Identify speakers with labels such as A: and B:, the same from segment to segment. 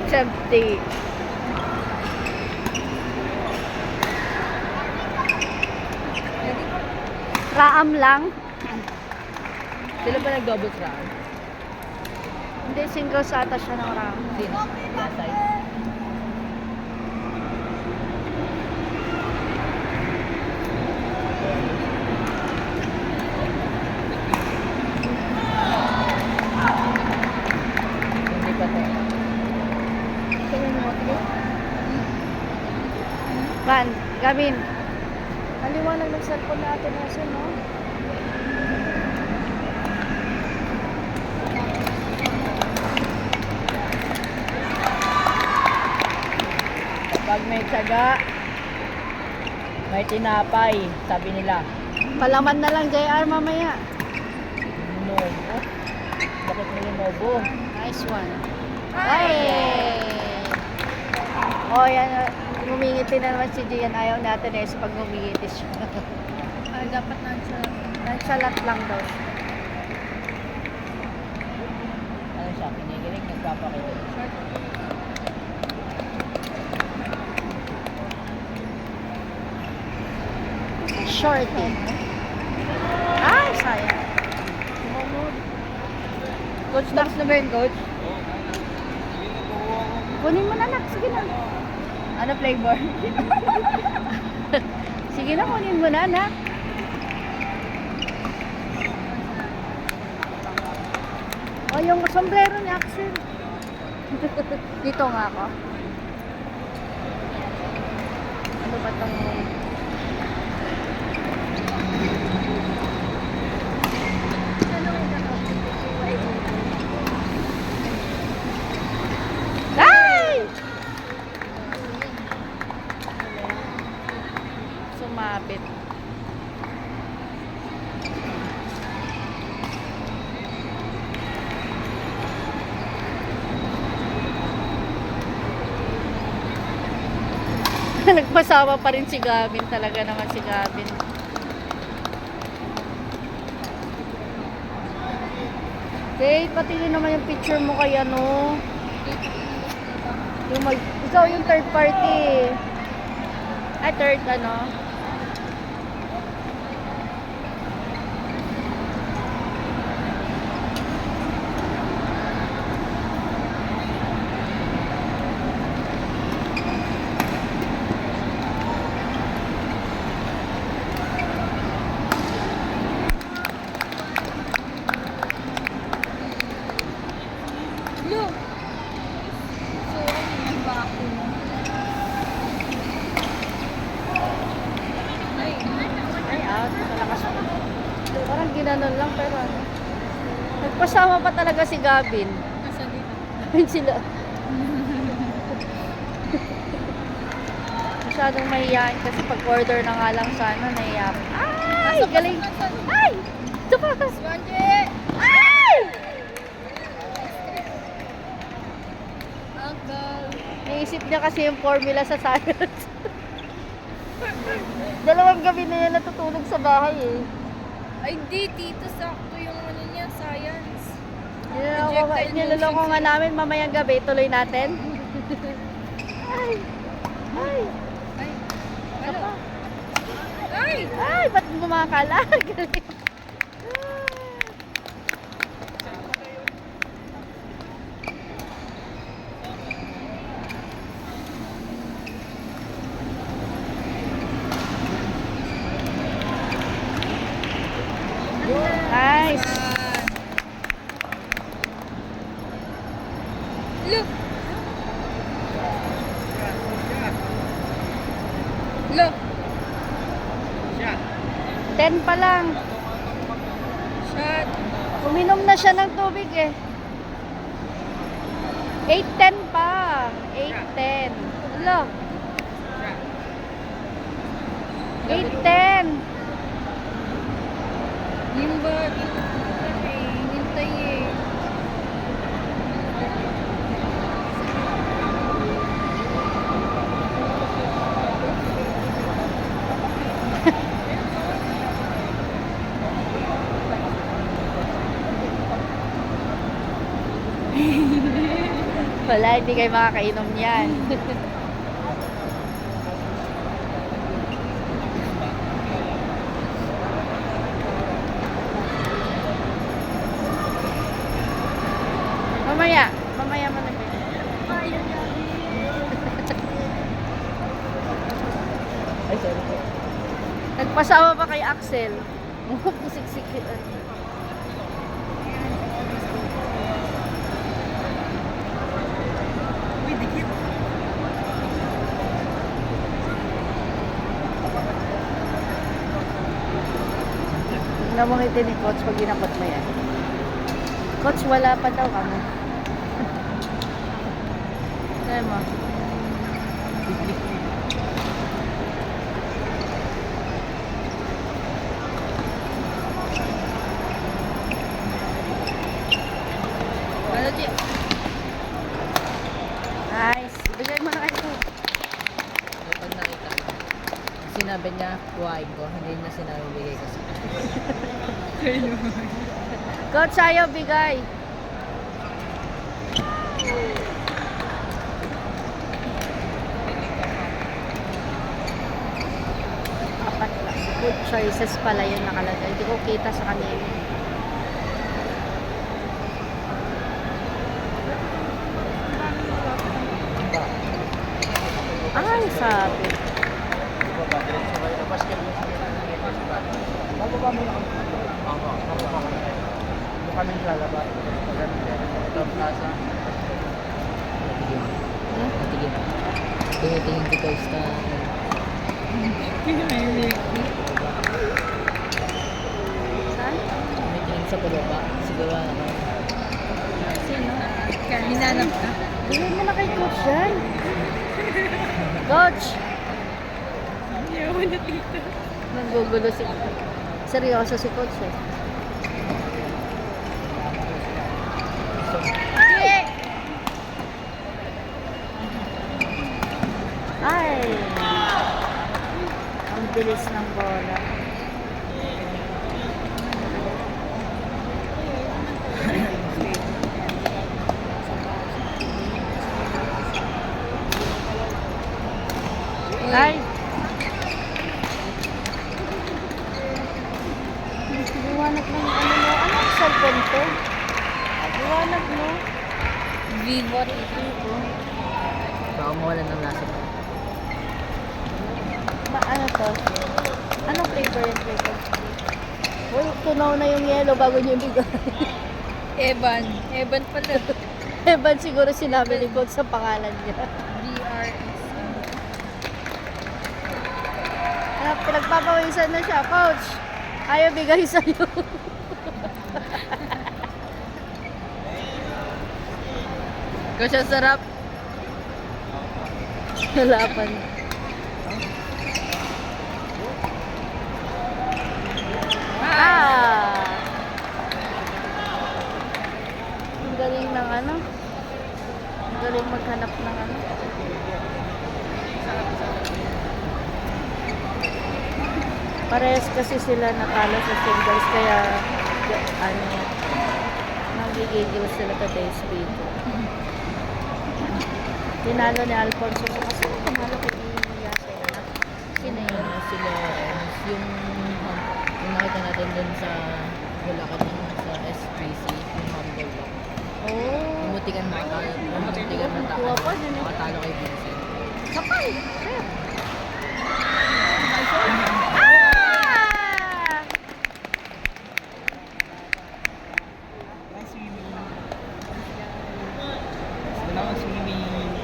A: It's empty. Raam lang.
B: Sila ba nag-double round?
A: Hindi, single ata siya ng raam.
B: Sino? Yasay. Hindi pa to.
A: Tingnan mo, tingnan. Van, Gavin. Aliwanag ng cellphone natin kasi, no?
B: Kapag may tsaga, may tinapay, sabi nila.
A: Palaman na lang, JR, mamaya.
B: Linobo? Bakit may linobo?
A: Nice one. Ay! Oh, yan. Ngumingiti na naman si Gian. Ayaw natin eh, pag ngumingiti siya.
C: Ay, dapat nonchalant.
A: Nonchalant lang daw siya.
B: Ano siya? Kinikilig, nagpapakita.
A: Shorty. Ay, sayang.
B: Coach, tapos na ba yun, coach?
A: Kunin mo na, nak. Sige na.
B: Ano flavor?
A: Sige na, kunin mo na, nak. Oh, yung sombrero ni Axel. Dito nga ako. Ano ba itong... Ay! Sumabit. Nagpasawa pa rin si Gavin. Talaga naman si Gavin. Kate, patingin naman yung picture mo kay ano. Yung ikaw yung third party. Ay, third ano.
C: Look! So, ano yung vacuum? Ay,
A: Ay, out. Malakas mo. Parang ginanon lang, pero ano. Nagpasama pa talaga si Gavin.
C: nasa dito.
A: Ayun sila. Masyadong mahihain kasi pag-order na nga lang sana, nahiya. Ay, galing. Ay! Ito pa.
C: Spongy!
A: Ay!
C: Uncle!
A: Naisip niya kasi yung formula sa science. Dalawang gabi na yan natutulog sa bahay eh.
C: Ay, di, tito, sakto yung ano niya, science.
A: Niloloko niloloko nga namin mamayang gabi. Tuloy natin. Ay! Ay!
C: Ay,
A: Ano pa?
C: Ay!
A: Ay! Ba't bumakalag? Nice!
C: Look! Look!
A: 10 pa lang.
C: Shot!
A: Uminom na siya ng tubig eh. 8:10 pa. 8:10. Hello. 8:10.
C: Yung ba, hintay eh.
A: Wala, hindi kayo makakainom yan. Mamaya. Mamaya mo na.
B: Ay, sorry po.
A: Nagpasawa pa kay Axel. Pusiksik. Namangitin ni Coach pag ginapot mo yan. Coach, wala pa daw kamo. Sabi mo.
C: Ano di?
A: Nice. Ibigay mo na kay Coach.
B: Kapag nakita ko, sinabi niya, kuhain ko. Hindi niya sinabi bigay ko sa
A: Coach, ayaw bigay. Apat pa. Good choices pala yun nakalagay. Hindi ko kita sa kanila. Ay, sabi.
B: Bababa mo lang. Kami lalabas. Ito plaza. Tingin. Tingin ko guys na.
A: Saan?
B: Tingin sa pababa. Siguro ano.
C: Sino? Hinanap ka?
A: Bigay mo na kay Coach yan. Coach!
C: Ayaw mo na tito.
A: Nanggugulo si seryoso si Coach eh. Yeah. Ay! Ang bilis ng bola. Ay! Liwanag ng ano mo. Anong cellphone to? Liwanag mo.
C: Vivo tito.
B: Baka mawala ng lasa pa.
A: Ano to? Anong flavor yung flavor? Uy, tunaw na yung yellow bago niyo bigay.
C: Evan. Evan pala.
A: Evan siguro sinabi ni Coach sa pangalan niya.
C: BRS.
A: Pinagpapawisan na siya, Coach. Ayaw bigay sa'yo.
B: Kasi ang sarap.
A: Halapan. Ah! Ang galing ng ano? Ang galing maghanap ng ano? Parehas kasi sila natalo sa singles kaya ano nagigigil sila today speed. Tinalo ni Alfonso kasi panalo kay Yase. Sino yun?
B: Sila, yung nakita natin dun sa Bulacan sa SPC, yung humble lang.
A: Oh.
B: Umutikan na
A: Kuha pa din eh.
B: makatalo kay Vincent.
A: Kapal! Sir! Ah!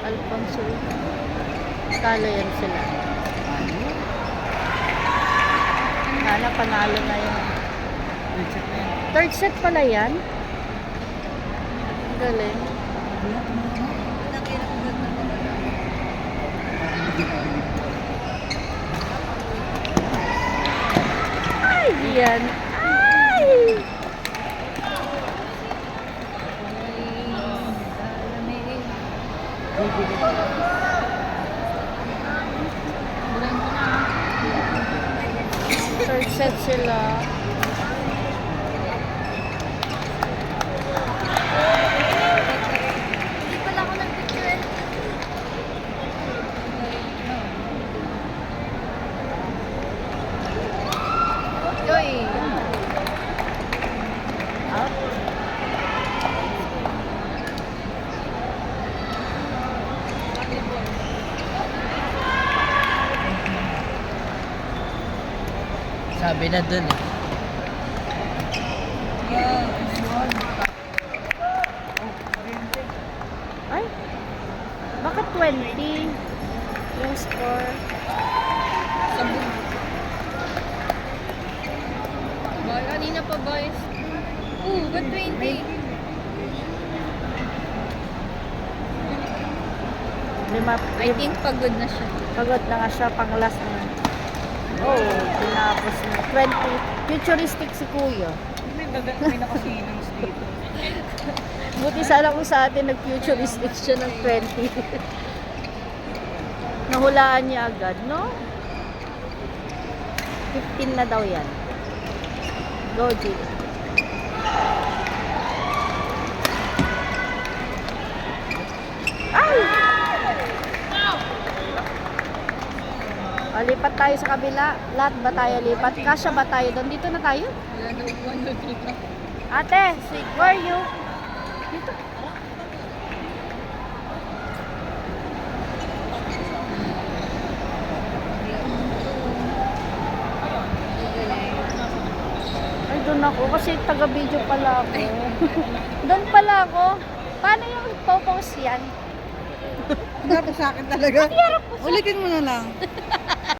A: Alfonso. Talo yan sila. Sana panalo na yun. Third set pala yan? Ang galing. Ay, yan. Ay! Third set sila.
C: Hindi pala ako nag
B: Sabi na dun eh.
A: Ay, bakit 20 yung score?
C: Kanina pa guys. Ba't 20?
A: Lima,
C: I think pagod na siya.
A: pagod na nga siya, pang last na. Oh, tinapos na. 20. Futuristic si Kuya.
D: May nakasinings dito.
A: Buti sana kung sa atin nag-futuristic siya ng 20. Nahulaan niya agad, no? 15 na daw yan. Go, Jill. Ay! O, lipat tayo sa kabila. Lahat ba tayo lipat? Kasya ba tayo doon? Dito na tayo?
C: Wala daw iwan na dito.
A: Ate, where are you? Dito. Ay, doon ako. Kasi taga-video pala ako. Doon pala ako. Paano yung popost yan?
D: Harap sa akin talaga. Ulitin mo na lang.